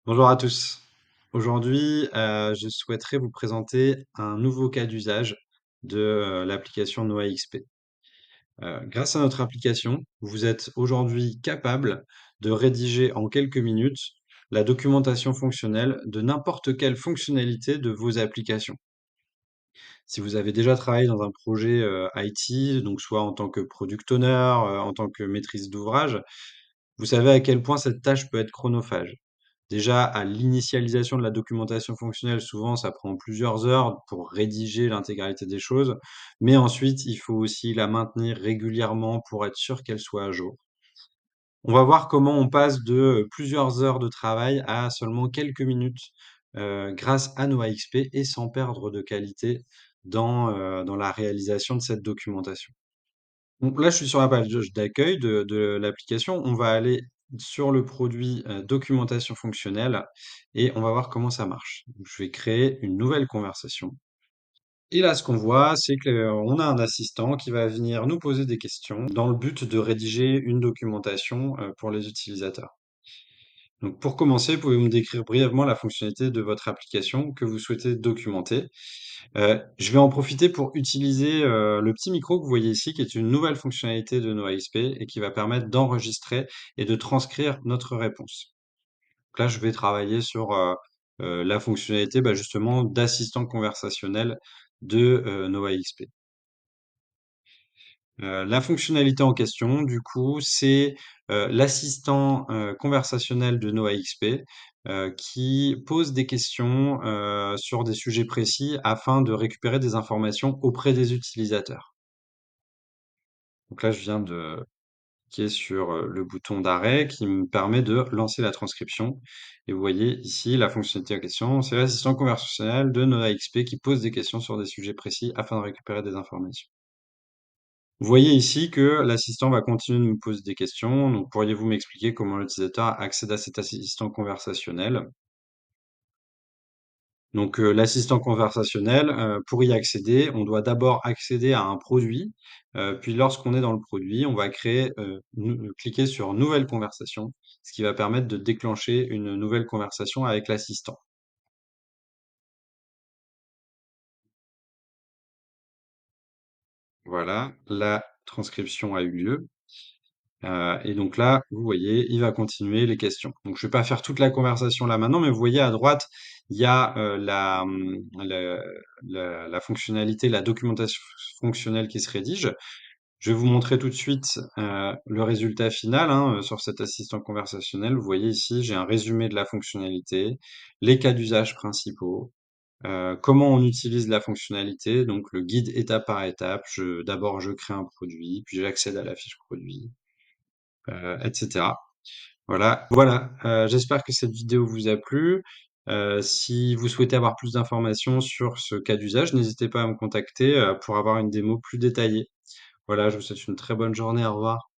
Bonjour à tous. Aujourd'hui, je souhaiterais vous présenter un nouveau cas d'usage de, l'application NoAXP. Grâce à notre application, vous êtes aujourd'hui capable de rédiger en quelques minutes la documentation fonctionnelle de n'importe quelle fonctionnalité de vos applications. Si vous avez déjà travaillé dans un projet, IT, donc soit en tant que product owner, en tant que maîtrise d'ouvrage, vous savez à quel point cette tâche peut être chronophage. Déjà, à l'initialisation de la documentation fonctionnelle, souvent, ça prend plusieurs heures pour rédiger l'intégralité des choses, mais ensuite, il faut aussi la maintenir régulièrement pour être sûr qu'elle soit à jour. On va voir comment on passe de plusieurs heures de travail à seulement quelques minutes grâce à NoAXP et sans perdre de qualité dans la réalisation de cette documentation. Donc là, je suis sur la page d'accueil de l'application. On va aller sur le produit documentation fonctionnelle et on va voir comment ça marche. Donc, je vais créer une nouvelle conversation. Et là, ce qu'on voit, c'est qu'on a un assistant qui va venir nous poser des questions dans le but de rédiger une documentation pour les utilisateurs. Donc, pour commencer, pouvez-vous me décrire brièvement la fonctionnalité de votre application que vous souhaitez documenter? Je vais en profiter pour utiliser, le petit micro que vous voyez ici, qui est une nouvelle fonctionnalité de NoASP et qui va permettre d'enregistrer et de transcrire notre réponse. Donc là, je vais travailler sur, la fonctionnalité, bah, justement d'assistant conversationnel de, NoAXP. La fonctionnalité en question, du coup, c'est, l'assistant, conversationnel de NoAXP, qui pose des questions, sur des sujets précis afin de récupérer des informations auprès des utilisateurs. Donc là, je viens de cliquer sur, le bouton d'arrêt qui me permet de lancer la transcription et vous voyez ici la fonctionnalité en question, c'est l'assistant conversationnel de NoAXP qui pose des questions sur des sujets précis afin de récupérer des informations. Vous voyez ici que l'assistant va continuer de me poser des questions. Donc, pourriez-vous m'expliquer comment l'utilisateur accède à cet assistant conversationnel? Donc, l'assistant conversationnel, pour y accéder, on doit d'abord accéder à un produit. Puis lorsqu'on est dans le produit, on va créer, cliquer sur nouvelle conversation, ce qui va permettre de déclencher une nouvelle conversation avec l'assistant. Voilà, la transcription a eu lieu. Et donc là, vous voyez, il va continuer les questions. Donc je vais pas faire toute la conversation là maintenant, mais vous voyez à droite, il y a, la fonctionnalité, la documentation fonctionnelle qui se rédige. Je vais vous montrer tout de suite, le résultat final, hein, sur cet assistant conversationnel. Vous voyez ici, j'ai un résumé de la fonctionnalité, les cas d'usage principaux, comment on utilise la fonctionnalité, donc le guide étape par étape. D'abord, je crée un produit, puis j'accède à la fiche produit, et cetera. Voilà, j'espère que cette vidéo vous a plu. Si vous souhaitez avoir plus d'informations sur ce cas d'usage, n'hésitez pas à me contacter, pour avoir une démo plus détaillée. Voilà, je vous souhaite une très bonne journée. Au revoir.